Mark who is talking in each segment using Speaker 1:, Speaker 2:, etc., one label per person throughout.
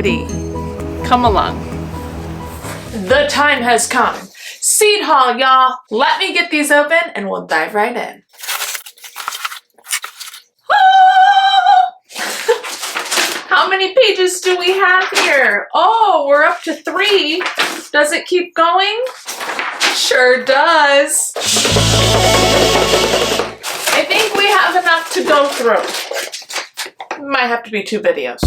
Speaker 1: pretty. Come along. The time has come. Seed haul, y'all. Let me get these open and we'll dive right in. How many pages do we have here? Oh, we're up to 3. Does it keep going? Sure does. I think we have enough to go through. Might have to be 2 videos.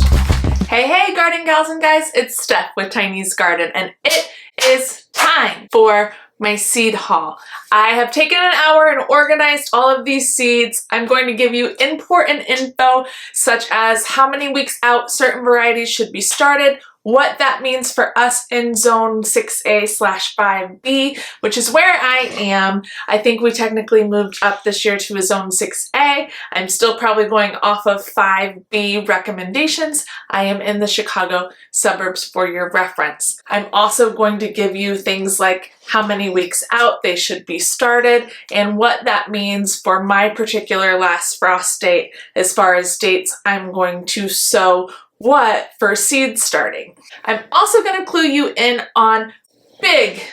Speaker 1: Hey, garden gals and guys, it's Steph with Tiny's Garden, and it is time for my seed haul. I have taken an hour and organized all of these seeds. I'm going to give you important info such as how many weeks out certain varieties should be started, what that means for us in zone 6A/5B, which is where I am. I think we technically moved up this year to a zone 6A. I'm still probably going off of 5B recommendations. I am in the Chicago suburbs for your reference. I'm also going to give you things like how many weeks out they should be started and what that means for my particular last frost date as far as dates I'm going to sow what for seed starting. I'm also going to clue you in on big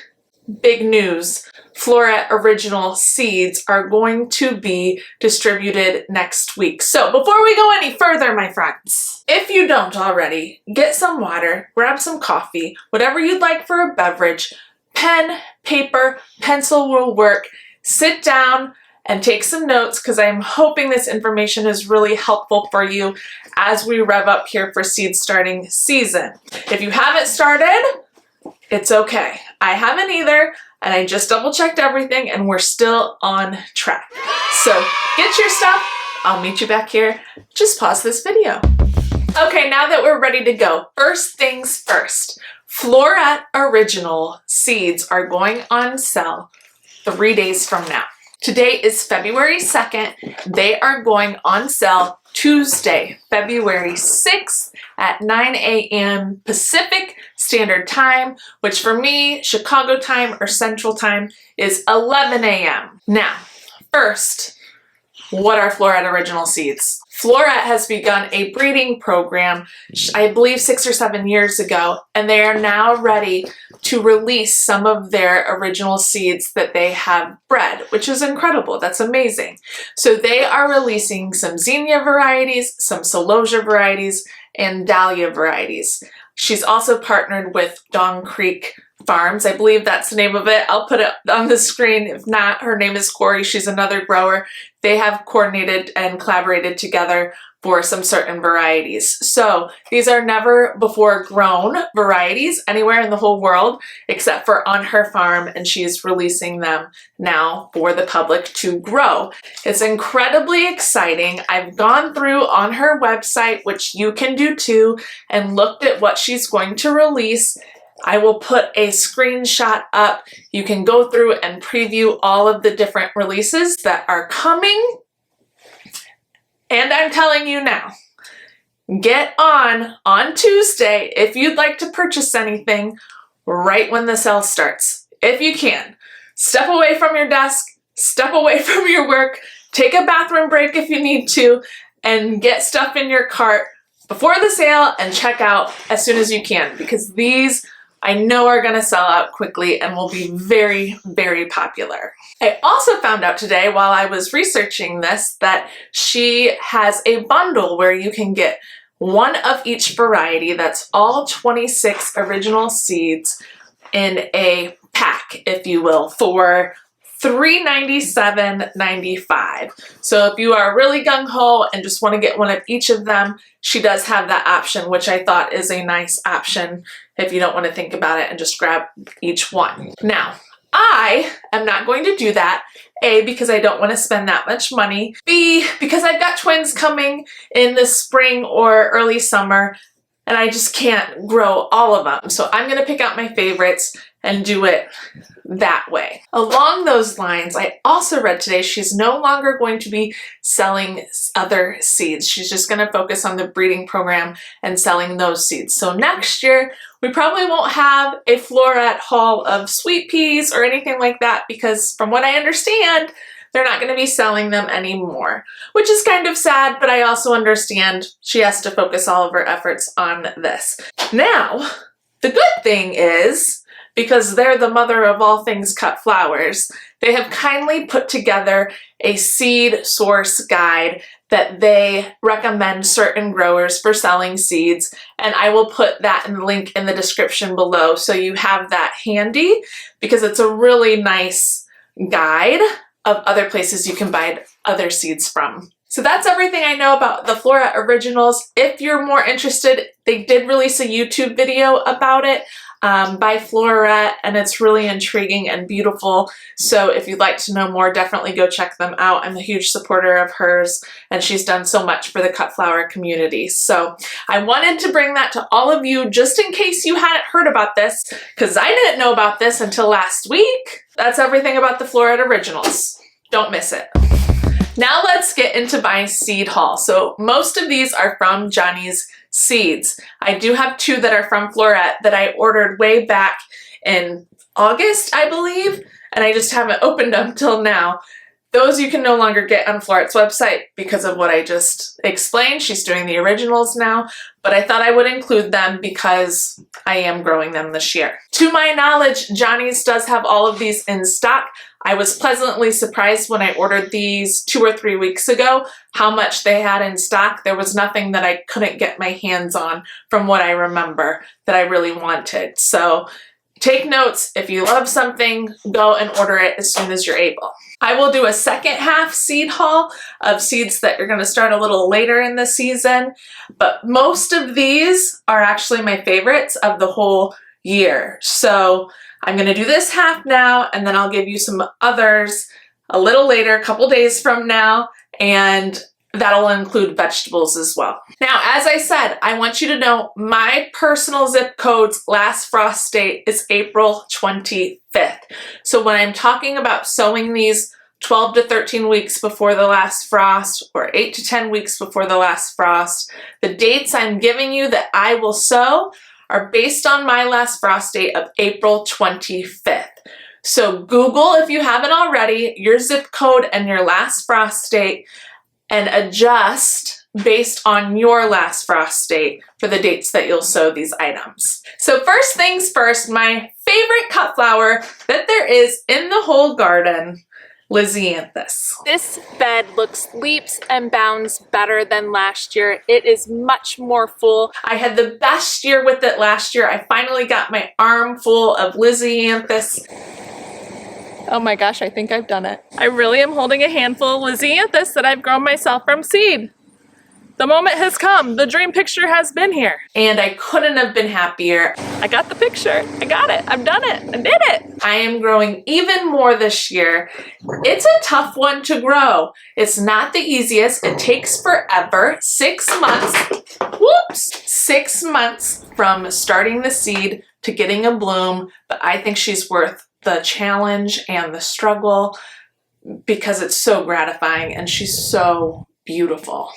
Speaker 1: news. Floret original seeds are going to be distributed next week. So before we go any further, my friends, if you don't already, get some water, grab some coffee, whatever you'd like for a beverage, pen, paper, pencil will work. Sit down and take some notes because I'm hoping this information is really helpful for you as we rev up here for seed starting season. If you haven't started, it's okay. I haven't either, and I just double checked everything and we're still on track. So get your stuff. I'll meet you back here. Just pause this video. Okay, now that we're ready to go, first things first. Floret original seeds are going on sale 3 days from now. Today is February 2nd. They are going on sale Tuesday, February 6th at 9 a.m. Pacific Standard Time, which for me, Chicago time or Central Time is 11 a.m. Now, first, what are Floret original seeds? Floret has begun a breeding program, I believe 6 or 7 years ago, and they are now ready to release some of their original seeds that they have bred, which is incredible. That's amazing. So they are releasing some Zinnia varieties, some Celosia varieties, and Dahlia varieties. She's also partnered with Dong Creek Farms. I believe that's the name of it. I'll put it on the screen. If not, her name is Kori. She's another grower. They have coordinated and collaborated together for some certain varieties. So these are never before grown varieties anywhere in the whole world except for on her farm, and she's releasing them now for the public to grow. It's incredibly exciting. I've gone through on her website, which you can do too, and looked at what she's going to release. I will put a screenshot up. You can go through and preview all of the different releases that are coming. And I'm telling you now, get on Tuesday if you'd like to purchase anything right when the sale starts. If you can. Step away from your desk, step away from your work, take a bathroom break if you need to, and get stuff in your cart before the sale and check out as soon as you can, because these I know are going to sell out quickly and will be very, very popular. I also found out today while I was researching this that she has a bundle where you can get one of each variety. That's all 26 original seeds in a pack, if you will, for $397.95. So if you are really gung-ho and just want to get one of each of them, she does have that option, which I thought is a nice option if you don't want to think about it and just grab each one. Now, I am not going to do that. A, because I don't want to spend that much money. B, because I've got twins coming in the spring or early summer and I just can't grow all of them. So I'm going to pick out my favorites and do it that way. Along those lines, I also read today she's no longer going to be selling other seeds. She's just going to focus on the breeding program and selling those seeds. So next year, we probably won't have a Floret haul of sweet peas or anything like that because from what I understand, they're not going to be selling them anymore, which is kind of sad, but I also understand she has to focus all of her efforts on this. Now, the good thing is, because they're the mother of all things cut flowers, they have kindly put together a seed source guide that they recommend certain growers for selling seeds, and I will put that in the link in the description below so you have that handy, because it's a really nice guide of other places you can buy other seeds from. So that's everything I know about the Floret Originals. If you're more interested, they did release a YouTube video about it by Floret, and it's really intriguing and beautiful. So if you'd like to know more, definitely go check them out. I'm a huge supporter of hers, and she's done so much for the cut flower community. So I wanted to bring that to all of you just in case you hadn't heard about this, because I didn't know about this until last week. That's everything about the Floret Originals. Don't miss it. Now let's get into my seed haul. So most of these are from Johnny's Seeds. I do have two that are from Floret that I ordered way back in August, I believe, and I just haven't opened them till now. Those you can no longer get on Floret's website because of what I just explained. She's doing the originals now, but I thought I would include them because I am growing them this year. To my knowledge, Johnny's does have all of these in stock. I was pleasantly surprised when I ordered these 2 or 3 weeks ago how much they had in stock. There was nothing that I couldn't get my hands on from what I remember that I really wanted. So take notes. If you love something, go and order it as soon as you're able. I will do a second half seed haul of seeds that are going to start a little later in the season, but most of these are actually my favorites of the whole year. So I'm going to do this half now, and then I'll give you some others a little later, a couple days from now, and that'll include vegetables as well. Now, as I said, I want you to know my personal zip code's last frost date is April 25th. So when I'm talking about sowing these 12 to 13 weeks before the last frost, or 8 to 10 weeks before the last frost, the dates I'm giving you that I will sow are based on my last frost date of April 25th. So Google, if you haven't already, your zip code and your last frost date, and adjust based on your last frost date for the dates that you'll sow these items. So first things first, my favorite cut flower that there is in the whole garden, Lisianthus. This bed looks leaps and bounds better than last year. It is much more full. I had the best year with it last year. I finally got my arm full of Lisianthus. Oh my gosh, I think I've done it. I really am holding a handful of Lisianthus that I've grown myself from seed. The moment has come. The dream picture has been here. And I couldn't have been happier. I got the picture. I got it. I've done it. I did it. I am growing even more this year. It's a tough one to grow. It's not the easiest. It takes forever. 6 months. Whoops. 6 months from starting the seed to getting a bloom. But I think she's worth the challenge and the struggle because it's so gratifying and she's so beautiful.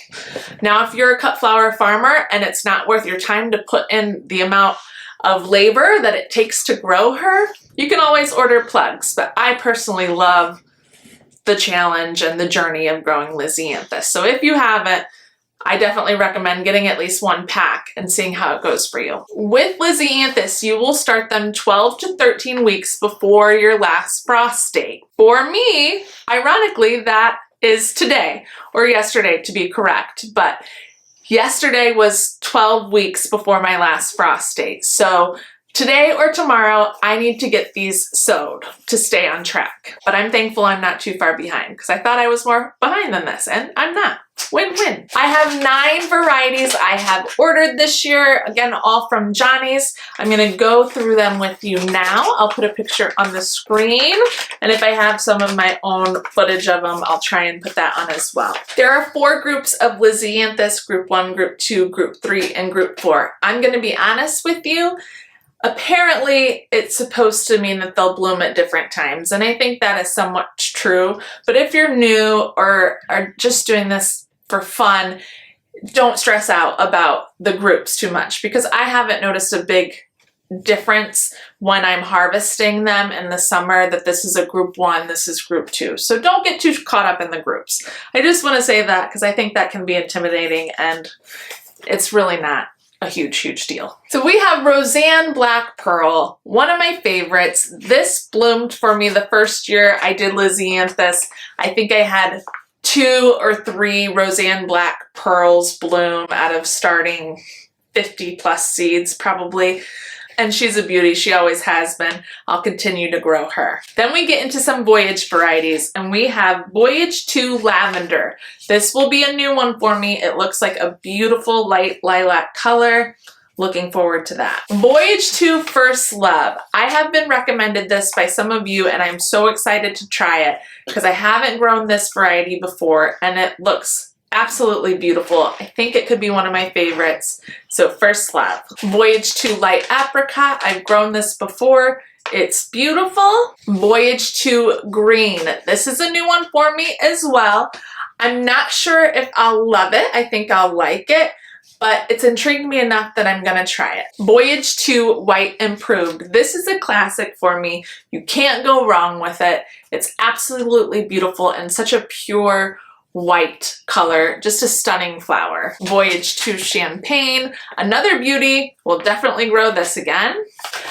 Speaker 1: Now, if you're a cut flower farmer and it's not worth your time to put in the amount of labor that it takes to grow her, you can always order plugs, but I personally love the challenge and the journey of growing Lisianthus. So if you haven't, I definitely recommend getting at least one pack and seeing how it goes for you. With Lisianthus, you will start them 12 to 13 weeks before your last frost date. For me, ironically, that is today, or yesterday to be correct, but yesterday was 12 weeks before my last frost date. So today or tomorrow, I need to get these sowed to stay on track. But I'm thankful I'm not too far behind because I thought I was more behind than this, and I'm not. Win-win. I have 9 varieties I have ordered this year. Again, all from Johnny's. I'm going to go through them with you now. I'll put a picture on the screen, and if I have some of my own footage of them, I'll try and put that on as well. There are 4 groups of Lisianthus, group 1, group 2, group 3, and group 4. I'm going to be honest with you. Apparently, it's supposed to mean that they'll bloom at different times, and I think that is somewhat true. But if you're new or are just doing this for fun, don't stress out about the groups too much because I haven't noticed a big difference when I'm harvesting them in the summer, that this is a group 1, this is group 2. So don't get too caught up in the groups. I just want to say that because I think that can be intimidating, and it's really not a huge deal. So we have Roseanne Black Pearl, one of my favorites. This bloomed for me the first year I did Lisianthus. I think I had 2 or 3 Roseanne Black Pearls bloom out of starting 50 plus seeds probably. And she's a beauty. She always has been. I'll continue to grow her. Then we get into some Voyage varieties, and we have Voyage 2 Lavender. This will be a new one for me. It looks like a beautiful light lilac color. Looking forward to that. Voyage 2 First Love. I have been recommended this by some of you, and I'm so excited to try it because I haven't grown this variety before, and it looks absolutely beautiful. I think it could be one of my favorites. So First Love. Voyage 2 Light Apricot. I've grown this before. It's beautiful. Voyage 2 Green. This is a new one for me as well. I'm not sure if I'll love it. I think I'll like it, but it's intrigued me enough that I'm gonna try it. Voyage 2 White Improved. This is a classic for me. You can't go wrong with it. It's absolutely beautiful and such a pure white color, just a stunning flower. Voyage 2 Champagne, another beauty. We'll definitely grow this again.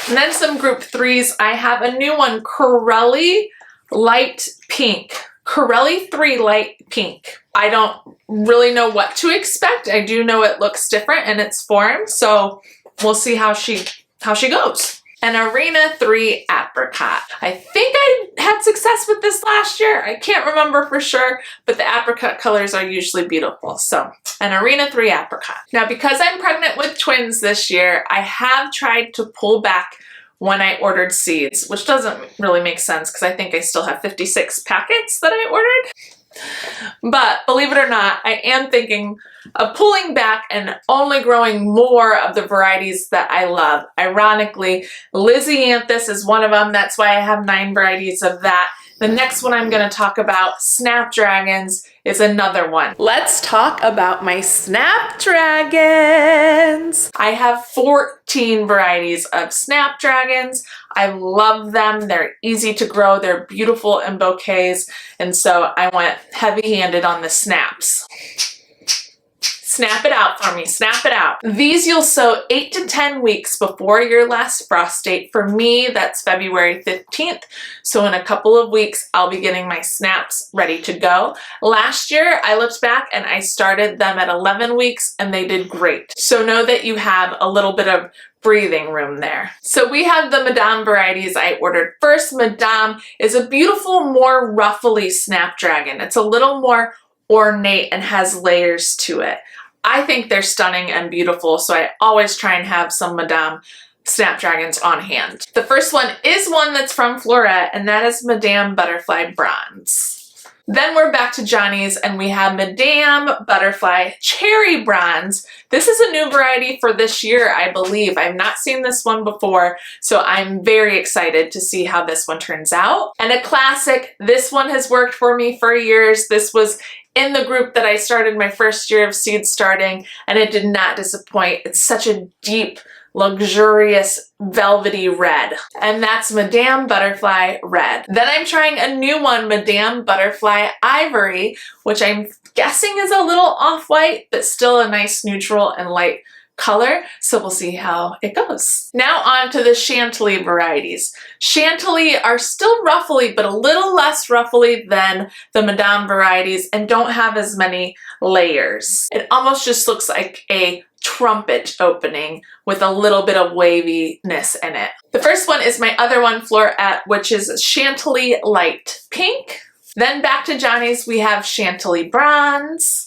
Speaker 1: And then some group 3s. I have a new one, Corelli Light Pink. Corelli 3 Light Pink. I don't really know what to expect. I do know it looks different in its form, so we'll see how she goes. And Arena 3 Apricot. I think I had success with this last year. I can't remember for sure, but the apricot colors are usually beautiful. So, an Arena 3 Apricot. Now, because I'm pregnant with twins this year, I have tried to pull back when I ordered seeds, which doesn't really make sense because I think I still have 56 packets that I ordered. But believe it or not, I am thinking of pulling back and only growing more of the varieties that I love. Ironically, Lisianthus is one of them. That's why I have 9 varieties of that. The next one I'm going to talk about, Snapdragons, is another one. Let's talk about my Snapdragons. I have 14 varieties of Snapdragons. I love them. They're easy to grow. They're beautiful in bouquets. And so I went heavy-handed on the snaps. Snap it out for me, snap it out. These you'll sow 8 to 10 weeks before your last frost date. For me, that's February 15th. So in a couple of weeks, I'll be getting my snaps ready to go. Last year, I looked back and I started them at 11 weeks and they did great. So know that you have a little bit of breathing room there. So we have the Madame varieties I ordered. First, Madame is a beautiful, more ruffly Snapdragon. It's a little more ornate and has layers to it. I think they're stunning and beautiful, so I always try and have some Madame Snapdragons on hand. The first one is one that's from Floret, and that is Madame Butterfly Bronze. Then we're back to Johnny's, and we have Madame Butterfly Cherry Bronze. This is a new variety for this year, I believe. I've not seen this one before, so I'm very excited to see how this one turns out. And a classic, this one has worked for me for years. This was in the group that I started my first year of seed starting, and it did not disappoint. It's such a deep, luxurious, velvety red. And that's Madame Butterfly Red. Then I'm trying a new one, Madame Butterfly Ivory, which I'm guessing is a little off-white, but still a nice neutral and light color, so we'll see how it goes. Now on to the Chantilly varieties. Chantilly are still ruffly, but a little less ruffly than the Madame varieties and don't have as many layers. It almost just looks like a trumpet opening with a little bit of waviness in it. The first one is my other one, Floret, which is Chantilly Light Pink. Then back to Johnny's, we have Chantilly Bronze.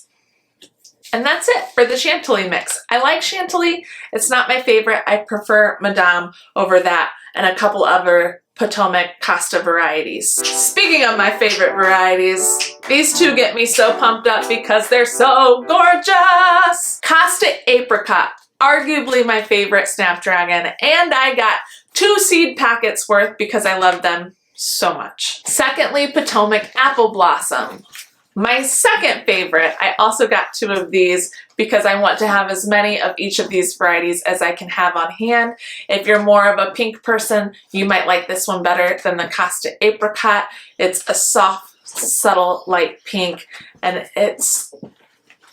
Speaker 1: And that's it for the Chantilly mix. I like Chantilly. It's not my favorite. I prefer Madame over that and a couple other Potomac Costa varieties. Speaking of my favorite varieties, these two get me so pumped up because they're so gorgeous. Costa Apricot, arguably my favorite Snapdragon, and I got 2 seed packets worth because I love them so much. Secondly, Potomac Apple Blossom. My second favorite, I also got 2 of these because I want to have as many of each of these varieties as I can have on hand. If you're more of a pink person, you might like this one better than the Costa Apricot. It's a soft, subtle, light pink, and it's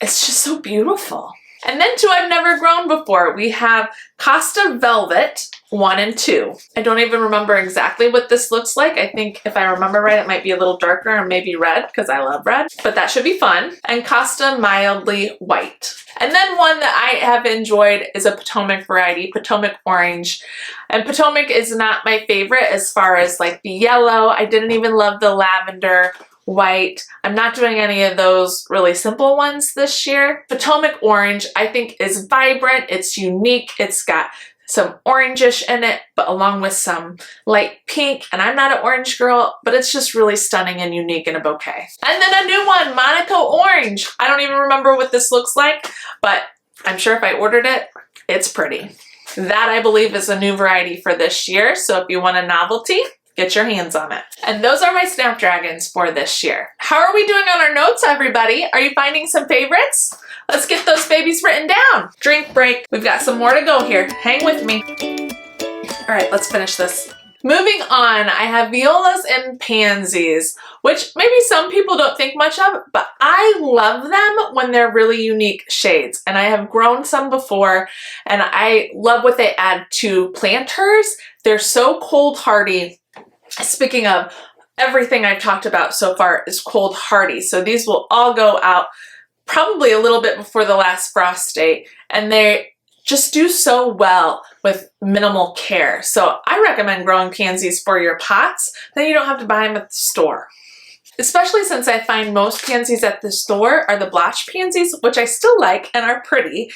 Speaker 1: just so beautiful. And then 2 I've never grown before. We have Costa Velvet 1 and 2. I don't even remember exactly what this looks like. I think if I remember right, it might be a little darker and maybe red because I love red, but that should be fun. And Costa Mildly White. And then one that I have enjoyed is a Potomac variety, Potomac Orange. And Potomac is not my favorite as far as like the yellow. I didn't even love the lavender, white. I'm not doing any of those really simple ones this year. Potomac Orange I think is vibrant, it's unique, it's got some orangish in it, but along with some light pink, and I'm not an orange girl, but it's just really stunning and unique in a bouquet. And then a new one, Monaco Orange. I don't even remember what this looks like, but I'm sure if I ordered it, it's pretty. That I believe is a new variety for this year, so if you want a novelty, get your hands on it. And those are my Snapdragons for this year. How are we doing on our notes, everybody? Are you finding some favorites? Let's get those babies written down. Drink break. We've got some more to go here. Hang with me. All right, let's finish this. Moving on, I have Violas and Pansies, which maybe some people don't think much of, but I love them when they're really unique shades. And I have grown some before, and I love what they add to planters. They're so cold hardy. Speaking of, everything I've talked about so far is cold hardy. So these will all go out probably a little bit before the last frost date, and they just do so well with minimal care. So I recommend growing pansies for your pots, then you don't have to buy them at the store. Especially since I find most pansies at the store are the blotched pansies, which I still like and are pretty,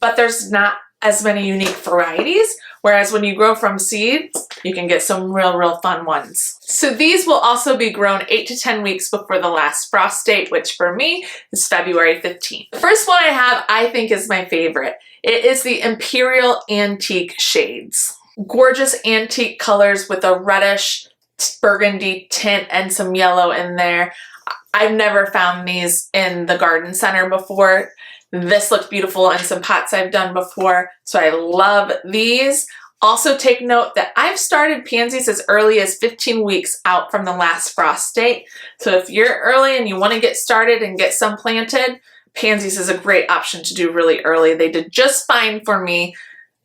Speaker 1: but there's not as many unique varieties, whereas when you grow from seeds, you can get some real fun ones. So these will also be grown 8 to 10 weeks before the last frost date, which for me is February 15th. The first one I have, I think, is my favorite. It is the Imperial Antique shades. Gorgeous antique colors with a reddish burgundy tint and some yellow in there. I've never found these in the garden center before. This looked beautiful in some pots I've done before, so I love these. Also take note that I've started pansies as early as 15 weeks out from the last frost date. So if you're early and you want to get started and get some planted, pansies is a great option to do really early. They did just fine for me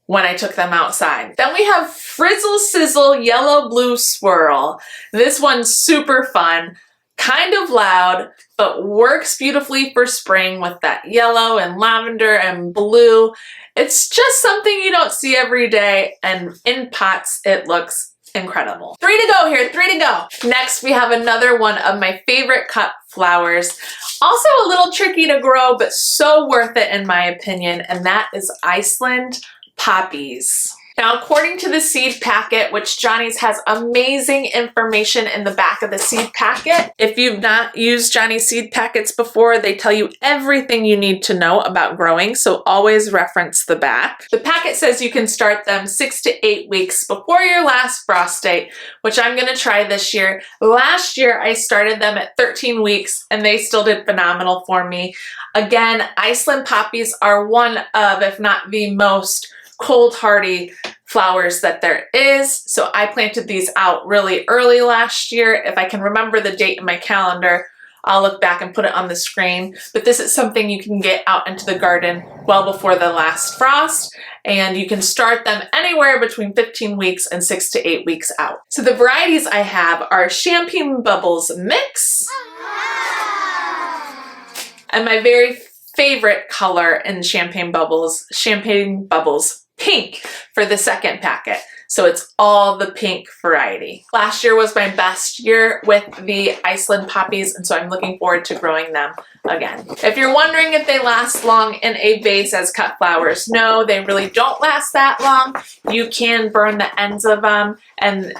Speaker 1: when I took them outside. Then we have Frizzle Sizzle Yellow Blue Swirl. This one's super fun, kind of loud, but works beautifully for spring with that yellow and lavender and blue. It's just something you don't see every day, and in pots it looks incredible. 3 to go here, 3 to go. Next we have another one of my favorite cut flowers. Also a little tricky to grow, but so worth it in my opinion, and that is Iceland Poppies. Now, according to the seed packet, which Johnny's has amazing information in the back of the seed packet. If you've not used Johnny's seed packets before, they tell you everything you need to know about growing, so always reference the back. The packet says you can start them 6 to 8 weeks before your last frost date, which I'm gonna try this year. Last year, I started them at 13 weeks, and they still did phenomenal for me. Again, Iceland Poppies are one of, if not the most cold hardy flowers that there is. So I planted these out really early last year. If I can remember the date in my calendar, I'll look back and put it on the screen. But this is something you can get out into the garden well before the last frost, and you can start them anywhere between 15 weeks and 6 to 8 weeks out. So the varieties I have are Champagne Bubbles Mix, and my very favorite color in Champagne Bubbles Pink for the second packet. So it's all the pink variety. Last year was my best year with the Iceland Poppies, and so I'm looking forward to growing them again. If you're wondering if they last long in a vase as cut flowers, no, they really don't last that long. You can burn the ends of them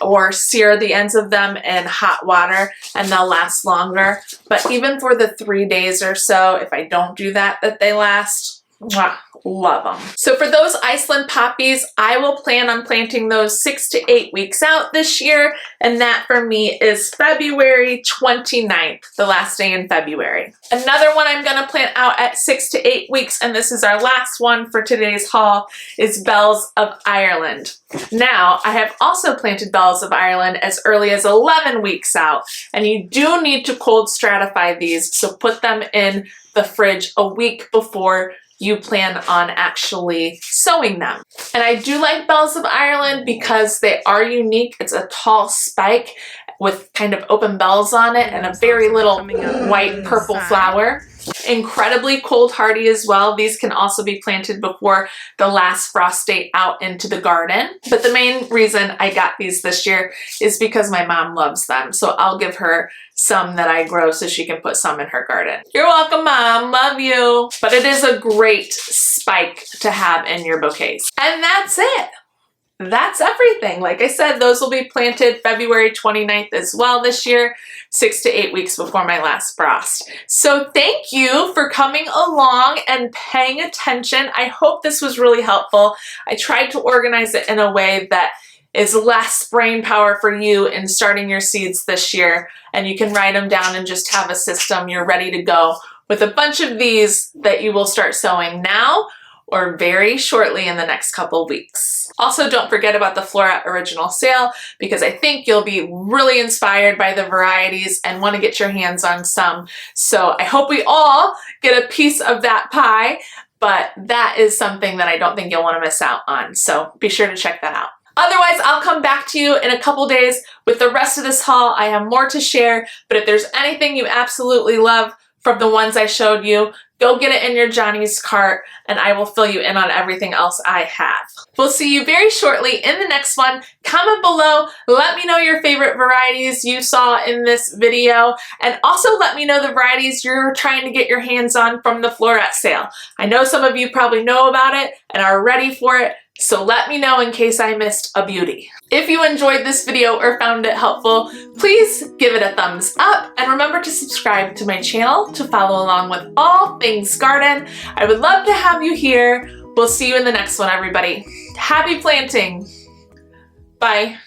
Speaker 1: or sear the ends of them in hot water and they'll last longer. But even for the 3 days or so, if I don't do that, they last Mwah, love them. So for those Iceland poppies, I will plan on planting those 6 to 8 weeks out this year, and that for me is February 29th, the last day in February. Another one I'm gonna plant out at 6 to 8 weeks, and this is our last one for today's haul, is Bells of Ireland. Now, I have also planted Bells of Ireland as early as 11 weeks out, and you do need to cold stratify these, so put them in the fridge a week before you plan on actually sowing them. And I do like Bells of Ireland because they are unique. It's a tall spike with kind of open bells on it and a very little white purple flower. Incredibly cold hardy as well. These can also be planted before the last frost date out into the garden. But the main reason I got these this year is because my mom loves them. So I'll give her some that I grow so she can put some in her garden. You're welcome, Mom. Love you. But it is a great spike to have in your bouquets. And that's it. That's everything. Like I said, those will be planted February 29th as well this year, 6 to 8 weeks before my last frost. So thank you for coming along and paying attention. I hope this was really helpful. I tried to organize it in a way that is less brain power for you in starting your seeds this year, and you can write them down and just have a system. You're ready to go with a bunch of these that you will start sowing now or very shortly in the next couple weeks. Also, don't forget about the Floret original sale because I think you'll be really inspired by the varieties and want to get your hands on some. So I hope we all get a piece of that pie, but that is something that I don't think you'll want to miss out on. So be sure to check that out. Otherwise, I'll come back to you in a couple days with the rest of this haul. I have more to share, but if there's anything you absolutely love from the ones I showed you, go get it in your Johnny's cart and I will fill you in on everything else I have. We'll see you very shortly in the next one. Comment below, let me know your favorite varieties you saw in this video, and also let me know the varieties you're trying to get your hands on from the Floret sale. I know some of you probably know about it and are ready for it, so let me know in case I missed a beauty. If you enjoyed this video or found it helpful, please give it a thumbs up and remember to subscribe to my channel to follow along with all things garden. I would love to have you here. We'll see you in the next one, everybody. Happy planting. Bye.